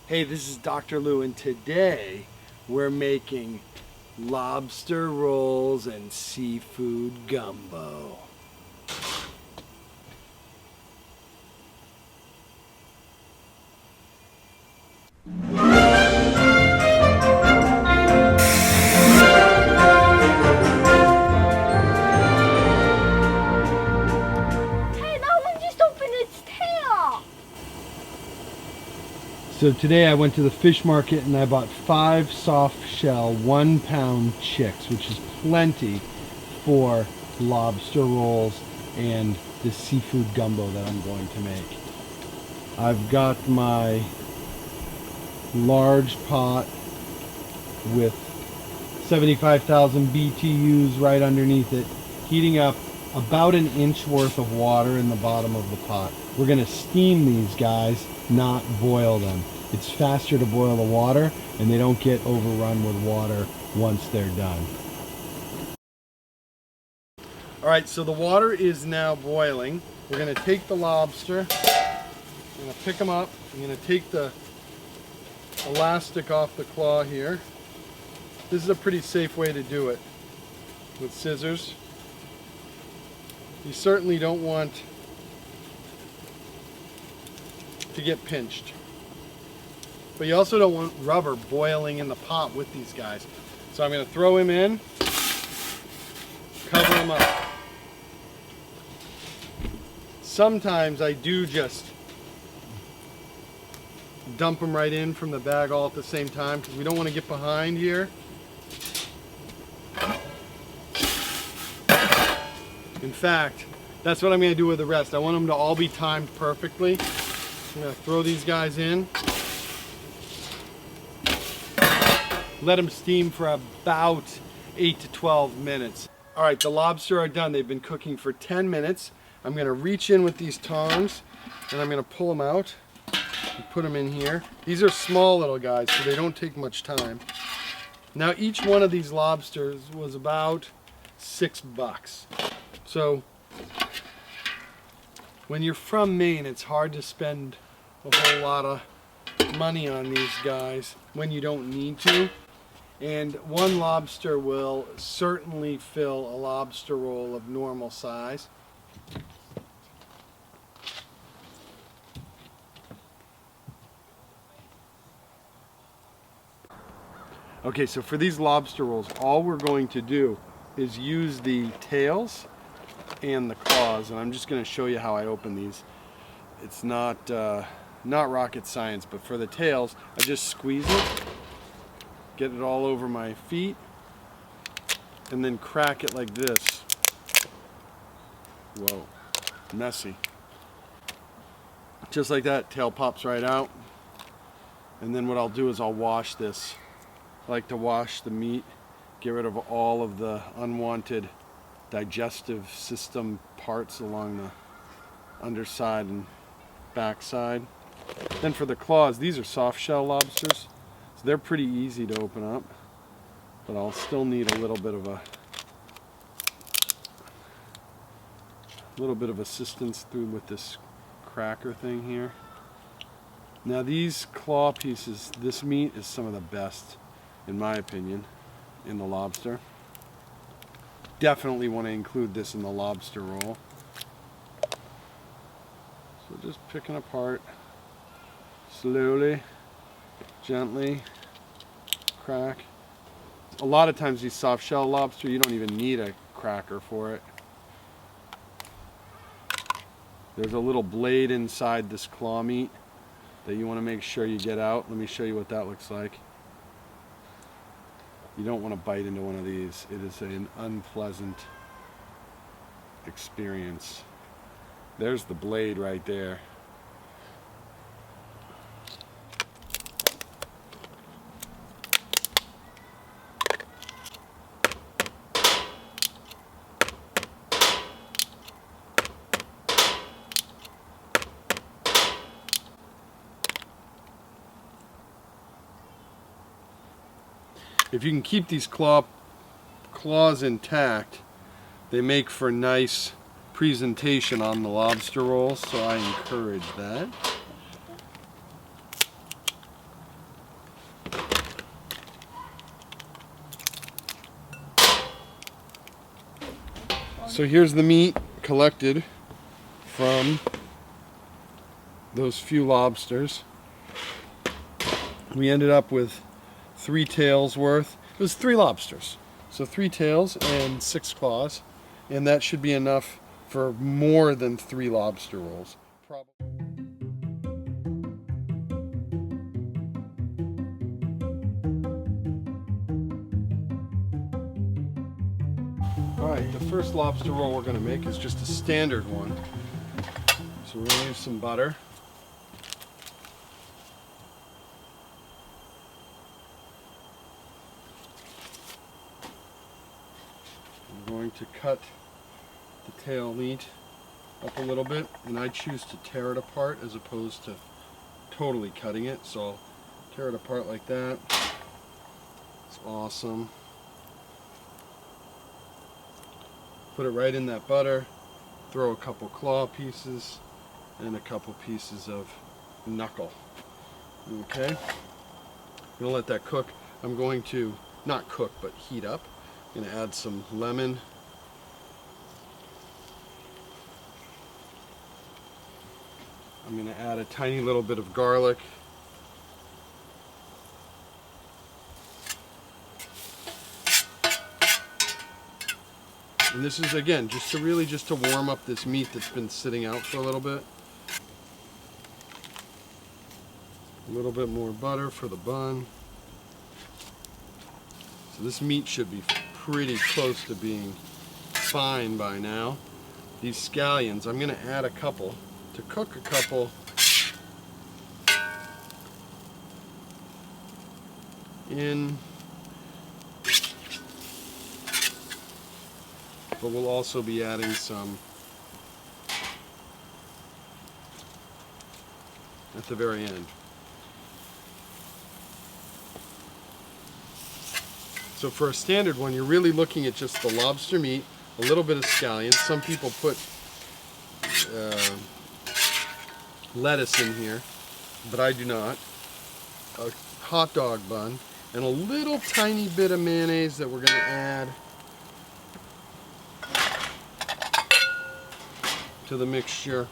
Hey, this is Dr. Lou, and today we're making lobster rolls and seafood gumbo. So today I went to the fish market and I bought 5 soft shell 1 pound chicks, which is plenty for lobster rolls and the seafood gumbo that I'm going to make. I've got my large pot with 75,000 BTUs right underneath it, heating up about an inch worth of water in the bottom of the pot. We're going to steam these guys, not boil them. It's faster to boil the water and they don't get overrun with water once they're done. Alright, so the water is now boiling. We're going to take the lobster, I'm going to pick them up, I'm going to take the elastic off the claw here. This is a pretty safe way to do it with scissors. You certainly don't want to get pinched. But you also don't want rubber boiling in the pot with these guys. So I'm going to throw him in, cover him up. Sometimes I do just dump them right in from the bag all at the same time because we don't want to get behind here. In fact, that's what I'm going to do with the rest. I want them to all be timed perfectly. I'm going to throw these guys in. Let them steam for about 8 to 12 minutes. Alright, the lobster are done. They've been cooking for 10 minutes. I'm going to reach in with these tongs and I'm going to pull them out and put them in here. These are small little guys, so they don't take much time. Now each one of these lobsters was about $6. So when you're from Maine, it's hard to spend a whole lot of money on these guys when you don't need to. And one lobster will certainly fill a lobster roll of normal size. Okay, so for these lobster rolls, all we're going to do is use the tails and the claws, and I'm just going to show you how I open these. It's not rocket science, but for the tails, I just squeeze it, get it all over my feet, and then crack it like this. Whoa, messy. Just like that, tail pops right out. And then what I'll do is I'll wash this. I like to wash the meat, get rid of all of the unwanted digestive system parts along the underside and backside. Then for the claws, these are soft shell lobsters, so they're pretty easy to open up, but I'll still need a little bit of assistance through with this cracker thing here. Now these claw pieces, this meat is some of the best, in my opinion, in the lobster. Definitely want to include this in the lobster roll. So just picking apart, slowly, gently, crack. A lot of times these soft shell lobster, you don't even need a cracker for it. There's a little blade inside this claw meat that you want to make sure you get out. Let me show you what that looks like. You don't want to bite into one of these. It is an unpleasant experience. There's the blade right there. If you can keep these claws intact, they make for nice presentation on the lobster roll, so I encourage that. So here's the meat collected from those few lobsters. We ended up with 3 tails worth. It was 3 lobsters. So 3 tails and 6 claws. And that should be enough for more than 3 lobster rolls. Probably. Alright, the first lobster roll we're going to make is just a standard one. So we're going to use some butter. I'm going to cut the tail meat up a little bit, and I choose to tear it apart as opposed to totally cutting it. So I'll tear it apart like that. It's awesome. Put it right in that butter, throw a couple claw pieces and a couple pieces of knuckle. Okay, I'm gonna let that cook. I'm going to not cook but heat up. I'm gonna add some lemon. I'm gonna add a tiny little bit of garlic. And this is, again, just to warm up this meat that's been sitting out for a little bit. A little bit more butter for the bun. So this meat should be pretty close to being fine by now. These scallions, I'm going to add a couple, to cook a couple in. But we'll also be adding some at the very end. So for a standard one, you're really looking at just the lobster meat, a little bit of scallions. Some people put lettuce in here, but I do not. A hot dog bun, and a little tiny bit of mayonnaise that we're going to add to the mixture.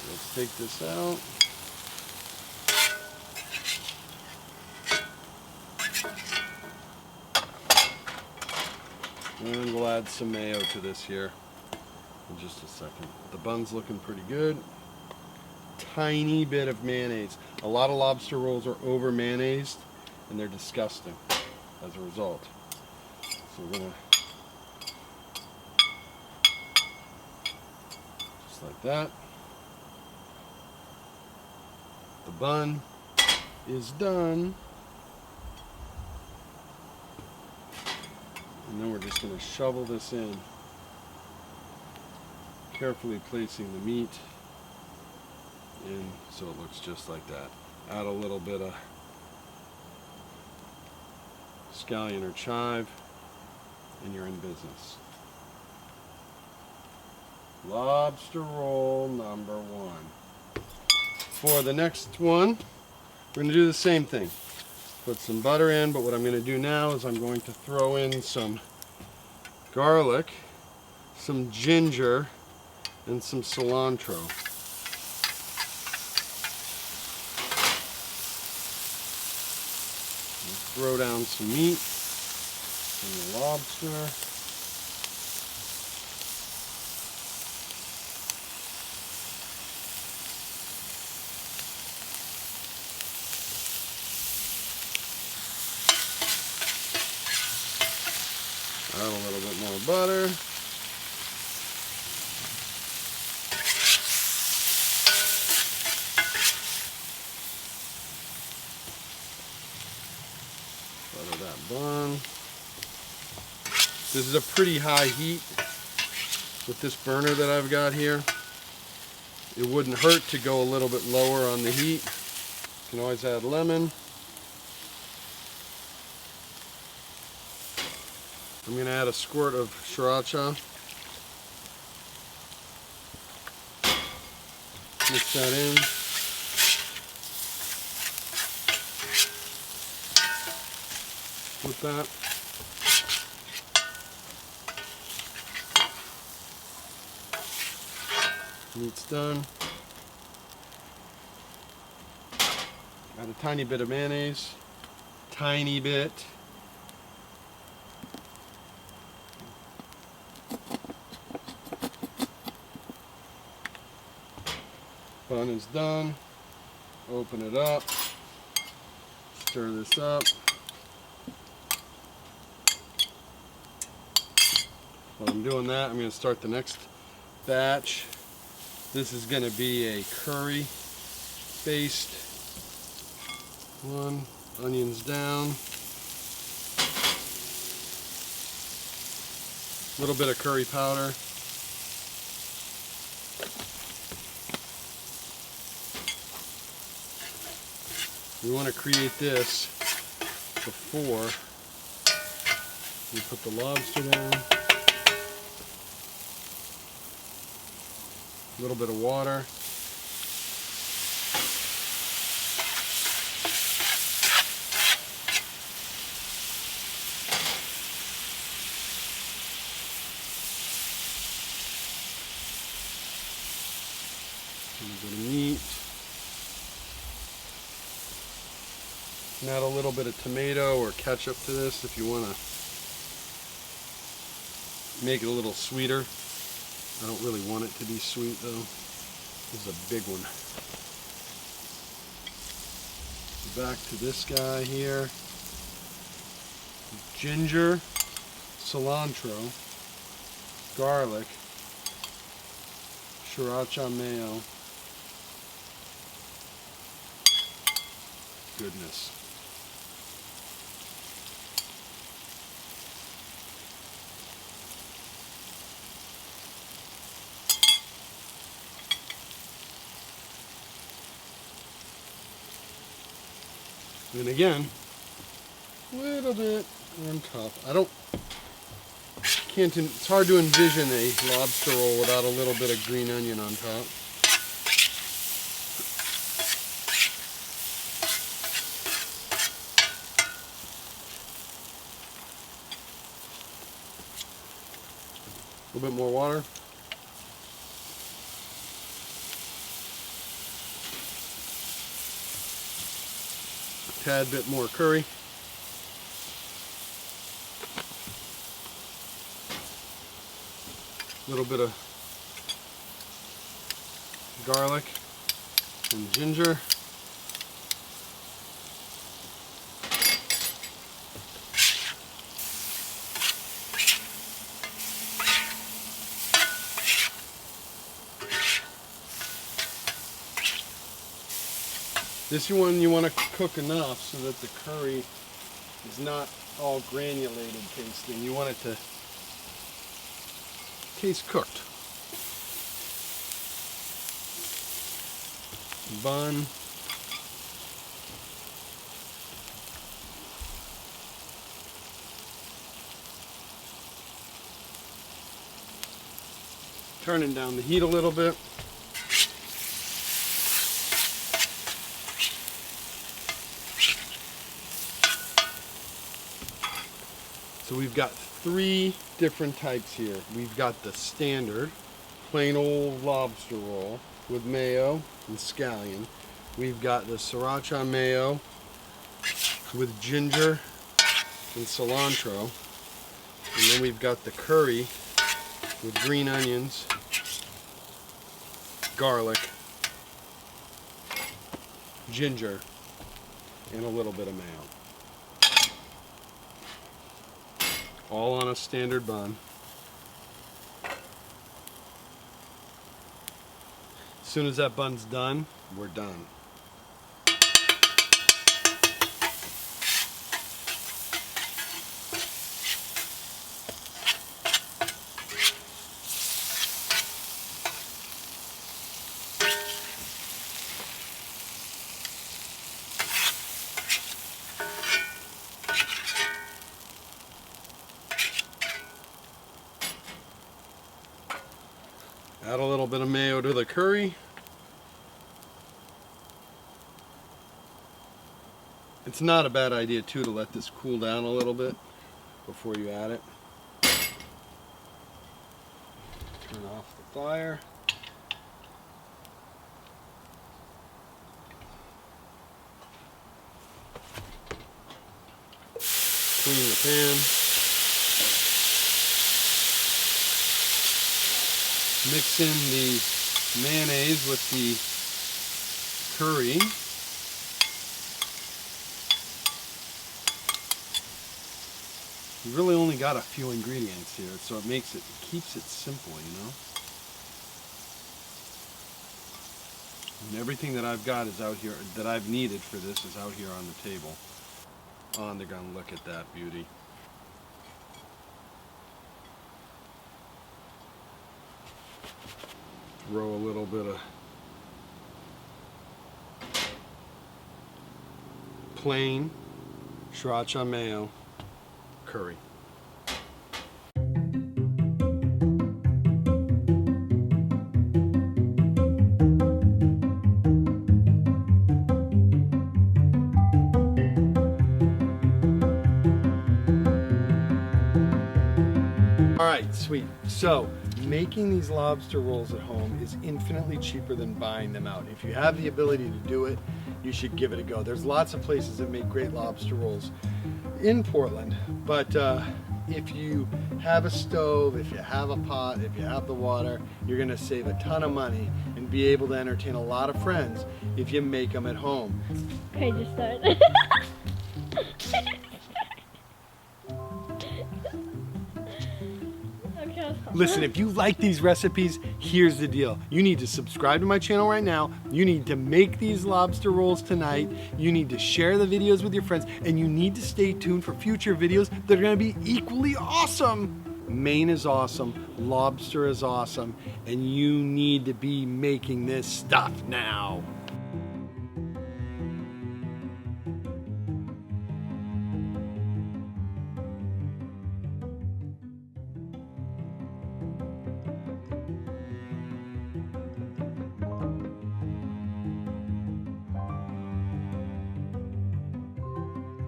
Let's take this out. And we'll add some mayo to this here in just a second. The bun's looking pretty good. Tiny bit of mayonnaise. A lot of lobster rolls are over mayonnaised and they're disgusting as a result. So we're gonna just like that. The bun is done. And then we're just going to shovel this in, carefully placing the meat in so it looks just like that. Add a little bit of scallion or chive, and you're in business. Lobster roll number 1. For the next one, we're going to do the same thing. Put some butter in, but what I'm going to do now is I'm going to throw in some garlic, some ginger, and some cilantro. Throw down some meat and the lobster. Add a little bit more butter. Butter that bun. This is a pretty high heat with this burner that I've got here. It wouldn't hurt to go a little bit lower on the heat. You can always add lemon. I'm going to add a squirt of Sriracha. Mix that in. With that. Meat's done. Add a tiny bit of mayonnaise. Tiny bit. Bun is done. Open it up. Stir this up. While I'm doing that, I'm going to start the next batch. This is going to be a curry based one. Onions down. A little bit of curry powder. We want to create this before we put the lobster down. A little bit of water. A little bit of meat. And add a little bit of tomato or ketchup to this if you want to make it a little sweeter. I don't really want it to be sweet though. This is a big one. Back to this guy here. Ginger, cilantro, garlic, Sriracha mayo. Goodness. And again, a little bit on top. It's hard to envision a lobster roll without a little bit of green onion on top. A little bit more water. Tad bit more curry. A little bit of garlic and ginger. This one you want to cook enough so that the curry is not all granulated tasting. You want it to taste cooked. Bun. Turning down the heat a little bit. So we've got three different types here. We've got the standard, plain old lobster roll with mayo and scallion. We've got the Sriracha mayo with ginger and cilantro. And then we've got the curry with green onions, garlic, ginger, and a little bit of mayo. All on a standard bun. As soon as that bun's done, we're done. Add a little bit of mayo to the curry. It's not a bad idea too to let this cool down a little bit before you add it. Turn off the fire. clean the pan. Mix in the mayonnaise with the curry. You really only got a few ingredients here, so it keeps it simple, you know? And everything that I've got is out here, that I've needed for this is out here on the table. Oh, and they're gonna look at that beauty. Throw a little bit of plain Sriracha mayo curry. All right, sweet. So, making these lobster rolls at home is infinitely cheaper than buying them out. If you have the ability to do it, you should give it a go. There's lots of places that make great lobster rolls in Portland, but if you have a stove, if you have a pot, if you have the water, you're gonna save a ton of money and be able to entertain a lot of friends if you make them at home. Okay, just start. Listen, if you like these recipes, here's the deal. You need to subscribe to my channel right now. You need to make these lobster rolls tonight. You need to share the videos with your friends, and you need to stay tuned for future videos that are gonna be equally awesome. Maine is awesome, lobster is awesome, and you need to be making this stuff now.